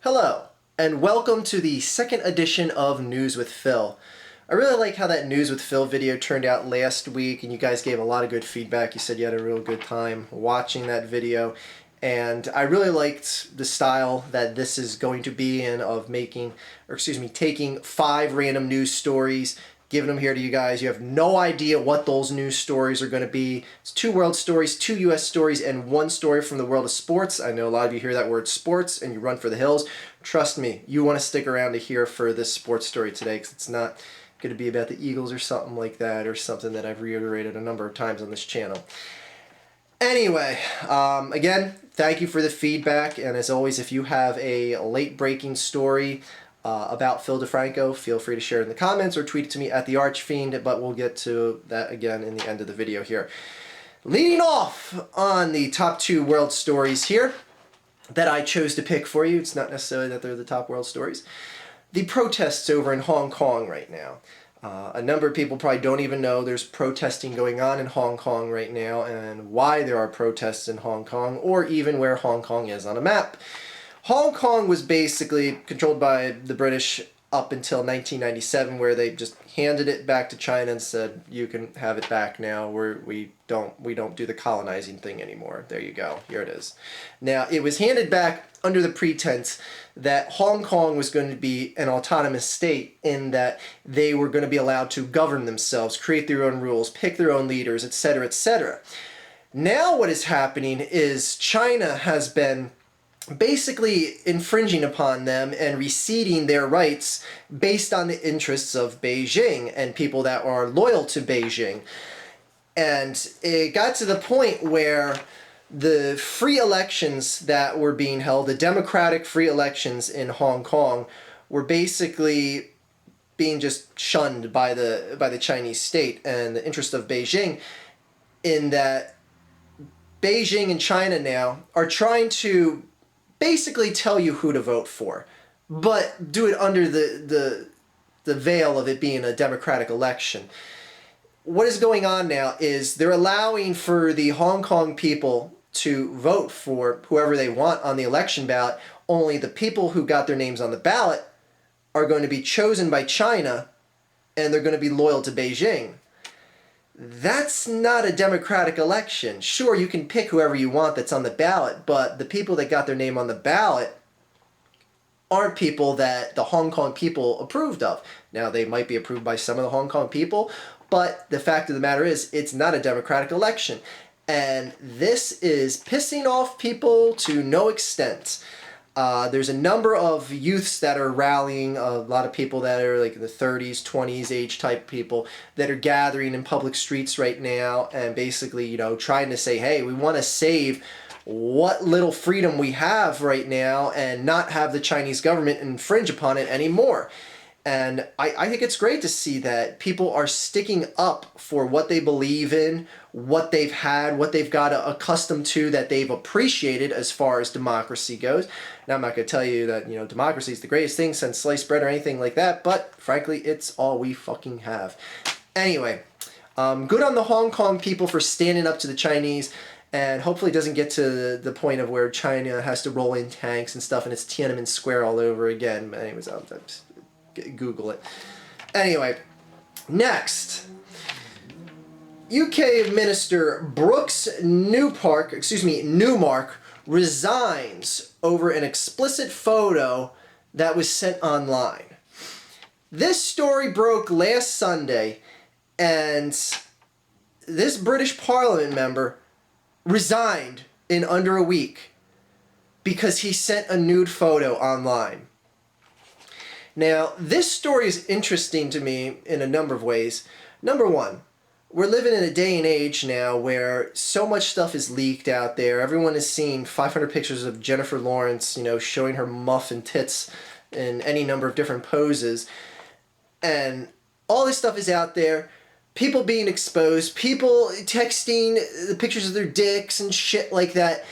Hello, and welcome to the second edition of News with Phil. I really like how that News with Phil video turned out last week, and you guys gave a lot of good feedback. You said you had a real good time watching that video, and I really liked the style that this is going to be in of taking 5 random news stories, giving them here to you guys. You have no idea what those news stories are going to be. It's 2 world stories, 2 U.S. stories, and 1 story from the world of sports. I know a lot of you hear that word sports and you run for the hills. Trust me, you want to stick around to hear for this sports story today, because it's not going to be about the Eagles or something like that, or something that I've reiterated a number of times on this channel. Anyway, again, thank you for the feedback, and as always, if you have a late-breaking story about Phil Defranco, feel free to share it in the comments or tweet it to me at @TheArchFiend, but we'll get to that again in the end of the video here. Leading off on the top 2 world stories here that I chose to pick for you, it's not necessarily that they're the top world stories, the protests over in Hong Kong right now. A number of people probably don't even know there's protesting going on in Hong Kong right now and why there are protests in Hong Kong, or even where Hong Kong is on a map. Hong Kong was basically controlled by the British up until 1997, where they just handed it back to China and said, you can have it back now. We don't do the colonizing thing anymore. There you go. Here it is. Now, it was handed back under the pretense that Hong Kong was going to be an autonomous state, in that they were going to be allowed to govern themselves, create their own rules, pick their own leaders, etc., etc. Now what is happening is China has been basically infringing upon them and receding their rights based on the interests of Beijing and people that are loyal to Beijing. And it got to the point where the free elections that were being held, the democratic free elections in Hong Kong, were basically being just shunned by the Chinese state and the interest of Beijing, in that Beijing and China now are trying to basically tell you who to vote for, but do it under the veil of it being a democratic election. What is going on now is they're allowing for the Hong Kong people to vote for whoever they want on the election ballot. Only the people who got their names on the ballot are going to be chosen by China, and they're going to be loyal to Beijing. That's not a democratic election. Sure, you can pick whoever you want that's on the ballot, but the people that got their name on the ballot aren't people that the Hong Kong people approved of. Now, they might be approved by some of the Hong Kong people, but the fact of the matter is, it's not a democratic election. And this is pissing off people to no extent. There's a number of youths that are rallying, a lot of people that are like in the 30s, 20s age type people that are gathering in public streets right now and basically, trying to say, hey, we want to save what little freedom we have right now and not have the Chinese government infringe upon it anymore. And I think it's great to see that people are sticking up for what they believe in, what they've had, what they've got accustomed to, that they've appreciated as far as democracy goes. Now, I'm not going to tell you that, democracy is the greatest thing since sliced bread or anything like that, but frankly, it's all we fucking have. Anyway, good on the Hong Kong people for standing up to the Chinese, and hopefully it doesn't get to the point of where China has to roll in tanks and stuff and it's Tiananmen Square all over again. But anyways, I'll just Google it. Anyway, next, UK Minister Brooks Newmark resigns over an explicit photo that was sent online. This story broke last Sunday, and this British Parliament member resigned in under a week because he sent a nude photo online. Now, this story is interesting to me in a number of ways. Number one, we're living in a day and age now where so much stuff is leaked out there. Everyone has seen 500 pictures of Jennifer Lawrence, showing her muff and tits in any number of different poses. And all this stuff is out there. People being exposed, people texting the pictures of their dicks and shit like that.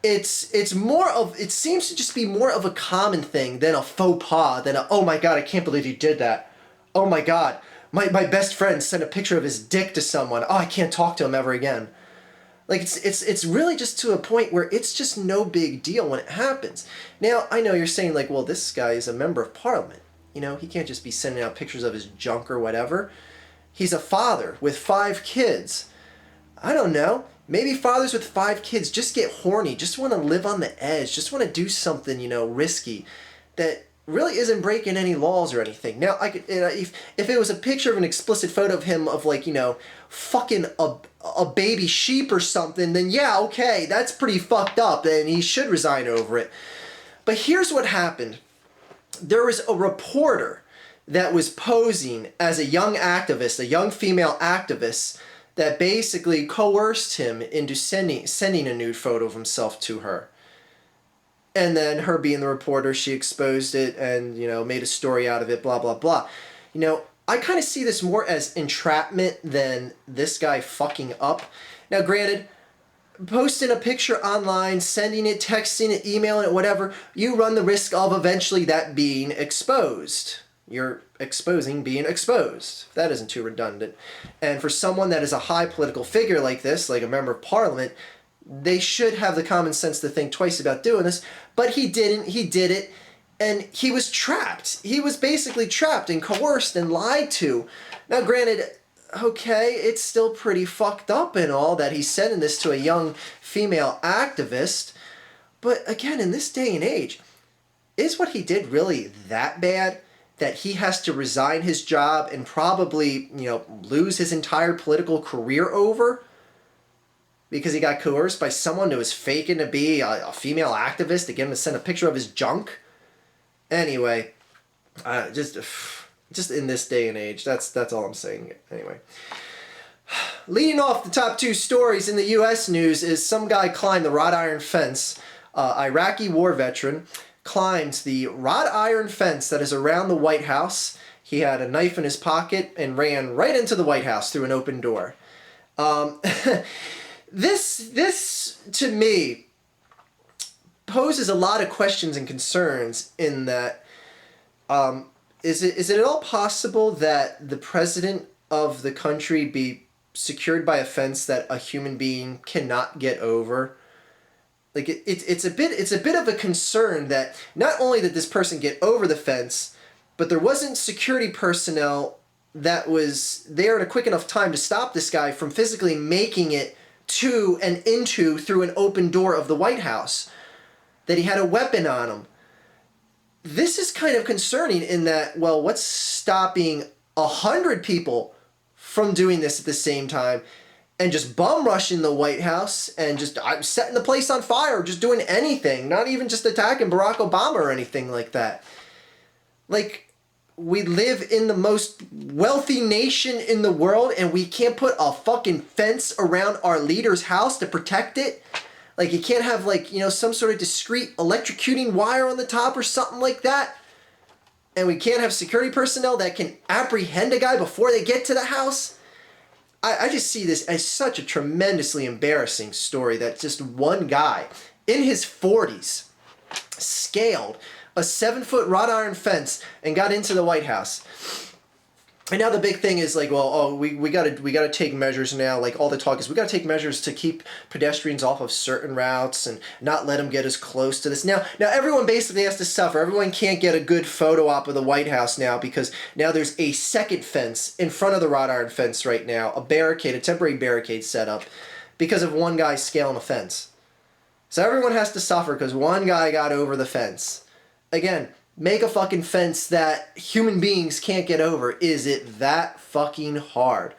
It seems to just be more of a common thing than a faux pas, than a, oh my god, I can't believe you did that. Oh my god, my best friend sent a picture of his dick to someone. Oh, I can't talk to him ever again. Like, it's really just to a point where it's just no big deal when it happens. Now, I know you're saying, like, well, this guy is a member of parliament. You know, he can't just be sending out pictures of his junk or whatever. He's a father with 5 kids. I don't know. Maybe fathers with 5 kids just get horny, just want to live on the edge, just want to do something, you know, risky that really isn't breaking any laws or anything. Now, I could, if it was a picture of an explicit photo of him of, like, you know, fucking a baby sheep or something, then yeah, okay, that's pretty fucked up and he should resign over it. But here's what happened. There was a reporter that was posing as a young activist, a young female activist, that basically coerced him into sending a nude photo of himself to her. And then her being the reporter, she exposed it and, you know, made a story out of it, blah, blah, blah. You know, I kind of see this more as entrapment than this guy fucking up. Now, granted, posting a picture online, sending it, texting it, emailing it, whatever, you run the risk of eventually that being exposed. You're exposing being exposed. That isn't too redundant. And for someone that is a high political figure like this, like a member of parliament, they should have the common sense to think twice about doing this. But he didn't. He did it. And he was trapped. He was basically trapped and coerced and lied to. Now, granted, okay, it's still pretty fucked up and all that he's sending this to a young female activist. But again, in this day and age, is what he did really that bad that he has to resign his job and probably, you know, lose his entire political career over? Because he got coerced by someone who was faking to be a female activist to get him to send a picture of his junk? Anyway, just in this day and age, that's all I'm saying. Anyway, leading off the top 2 stories in the U.S. news is some guy climbed the wrought iron fence. Iraqi war veteran climbed the wrought iron fence that is around the White House. He had a knife in his pocket and ran right into the White House through an open door. This to me poses a lot of questions and concerns in that is it at all possible that the president of the country be secured by a fence that a human being cannot get over? Like it's a bit of a concern that not only did this person get over the fence, but there wasn't security personnel that was there in a quick enough time to stop this guy from physically making it to and into through an open door of the White House, that he had a weapon on him. This is kind of concerning in that, well, what's stopping 100 people from doing this at the same time and just bum rushing the White House and just setting the place on fire, just doing anything, not even just attacking Barack Obama or anything like that. Like, we live in the most wealthy nation in the world and we can't put a fucking fence around our leader's house to protect it? Like, you can't have, like, you know, some sort of discreet electrocuting wire on the top or something like that? And we can't have security personnel that can apprehend a guy before they get to the house? I just see this as such a tremendously embarrassing story that just one guy in his 40s scaled a 7-foot wrought iron fence and got into the White House. And now the big thing is like, well, oh, we gotta take measures now. Like, all the talk is we gotta take measures to keep pedestrians off of certain routes and not let them get as close to this. Now everyone basically has to suffer. Everyone can't get a good photo op of the White House now because now there's a second fence in front of the wrought iron fence right now, a temporary barricade set up because of one guy scaling a fence. So everyone has to suffer because one guy got over the fence. Again, make a fucking fence that human beings can't get over. Is it that fucking hard?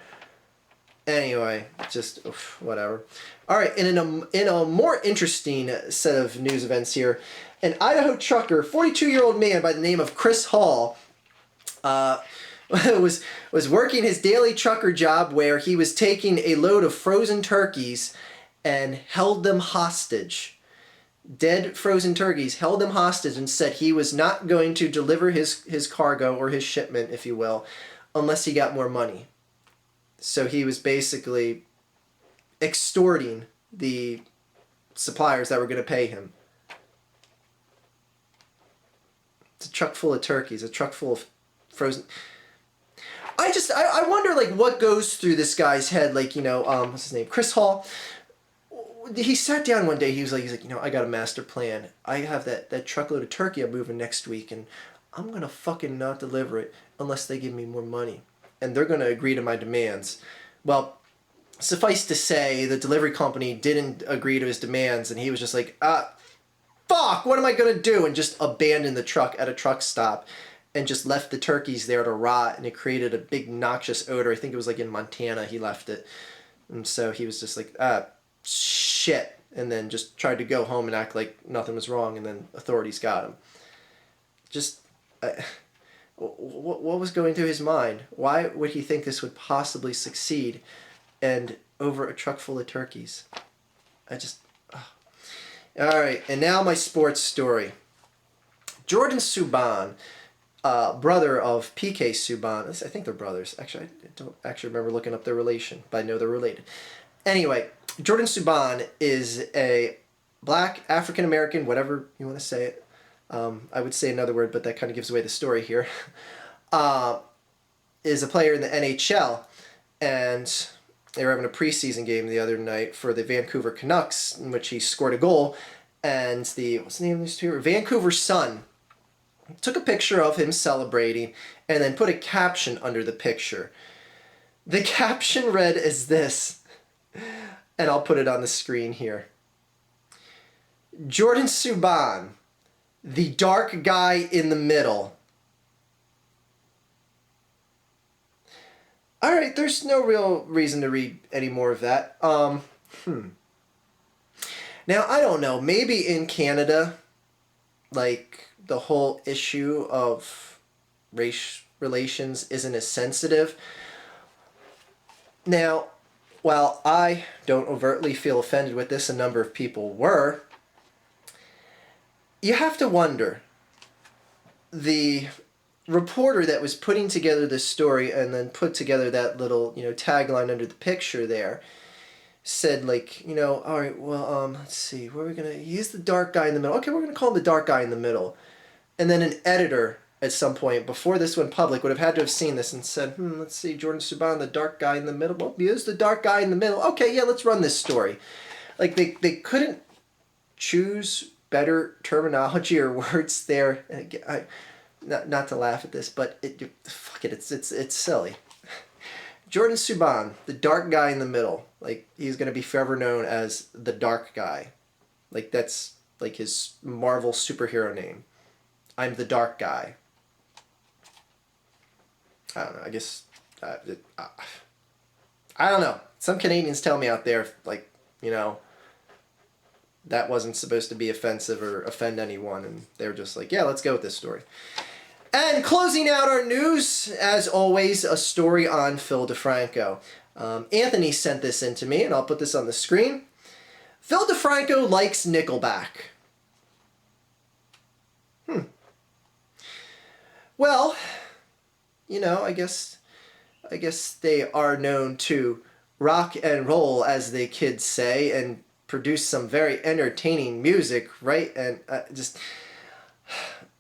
Anyway, just whatever. All right, and in a more interesting set of news events here, an Idaho trucker, 42-year-old man by the name of Chris Hall, was working his daily trucker job where he was taking a load of frozen turkeys and held them hostage. Dead frozen turkeys, held them hostage and said he was not going to deliver his cargo or his shipment, if you will, unless he got more money. So he was basically extorting the suppliers that were going to pay him. It's a truck full of turkeys, a truck full of frozen... I wonder, like, what goes through this guy's head, like, you know, what's his name? Chris Hall. he sat down one day. He's like, you know, I got a master plan. I have that truckload of turkey I'm moving next week, and I'm gonna fucking not deliver it unless they give me more money, and they're gonna agree to my demands. Well, suffice to say, the delivery company didn't agree to his demands, and he was just like, fuck, what am I gonna do? And just abandoned the truck at a truck stop and just left the turkeys there to rot, and it created a big noxious odor. I think it was like in Montana he left it. And so he was just like, shit, and then just tried to go home and act like nothing was wrong, and then authorities got him. Just, what was going through his mind? Why would he think this would possibly succeed, and over a truck full of turkeys? Alright, and now my sports story. Jordan Subban, brother of PK Subban. I think they're brothers. Actually, I don't actually remember looking up their relation, but I know they're related. Anyway, Jordan Subban is a black, African-American, whatever you want to say it. I would say another word, but that kind of gives away the story here. Is a player in the NHL, and they were having a preseason game the other night for the Vancouver Canucks, in which he scored a goal, and what's the name of this two? Vancouver Sun took a picture of him celebrating and then put a caption under the picture. The caption read as this, and I'll put it on the screen here. Jordan Subban, the dark guy in the middle. Alright, there's no real reason to read any more of that. Now, I don't know, maybe in Canada, like, the whole issue of race relations isn't as sensitive. Now, while I don't overtly feel offended with this, a number of people were, you have to wonder, the reporter that was putting together this story and then put together that little, tagline under the picture there, said, like, all right, well, let's see, where are we going to, he's the dark guy in the middle. Okay, we're going to call him the dark guy in the middle. And then an editor at some point, before this went public, would have had to have seen this and said, let's see, Jordan Subban, the dark guy in the middle. Well, he is the dark guy in the middle. Okay, yeah, let's run this story. Like, they couldn't choose better terminology or words there. Not to laugh at this, but it's silly. Jordan Subban, the dark guy in the middle. Like, he's going to be forever known as the dark guy. Like, that's like his Marvel superhero name. I'm the dark guy. I don't know, I guess, I don't know. Some Canadians tell me out there, like, that wasn't supposed to be offensive or offend anyone, and they're just like, yeah, let's go with this story. And closing out our news, as always, a story on Phil Defranco. Anthony sent this in to me, and I'll put this on the screen. Phil Defranco likes Nickelback. Well, I guess they are known to rock and roll, as the kids say, and produce some very entertaining music, right? And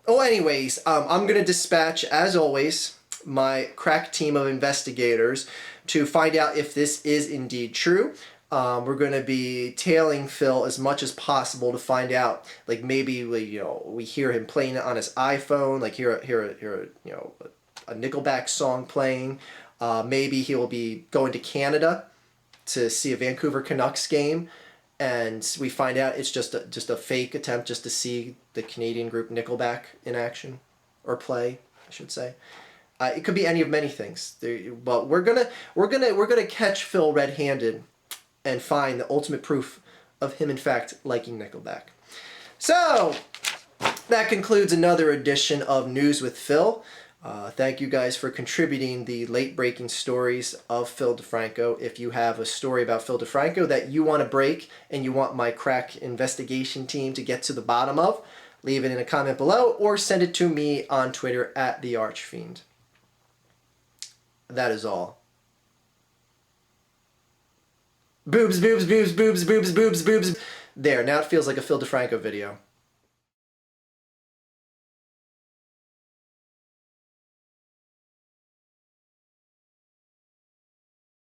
anyways, I'm going to dispatch, as always, my crack team of investigators to find out if this is indeed true. We're going to be tailing Phil as much as possible to find out, like, maybe we hear him playing it on his iPhone, like hear a Nickelback song playing. Maybe he'll be going to Canada to see a Vancouver Canucks game, and we find out it's just a fake attempt just to see the Canadian group Nickelback in action, or play, I should say. It could be any of many things. But we're gonna catch Phil red-handed and find the ultimate proof of him, in fact, liking Nickelback. So, that concludes another edition of News with Phil. Thank you guys for contributing the late-breaking stories of Phil Defranco. If you have a story about Phil Defranco that you want to break and you want my crack investigation team to get to the bottom of, leave it in a comment below or send it to me on Twitter @TheArchfiend. That is all. Boobs, boobs, boobs, boobs, boobs, boobs, boobs. There, now it feels like a Phil Defranco video.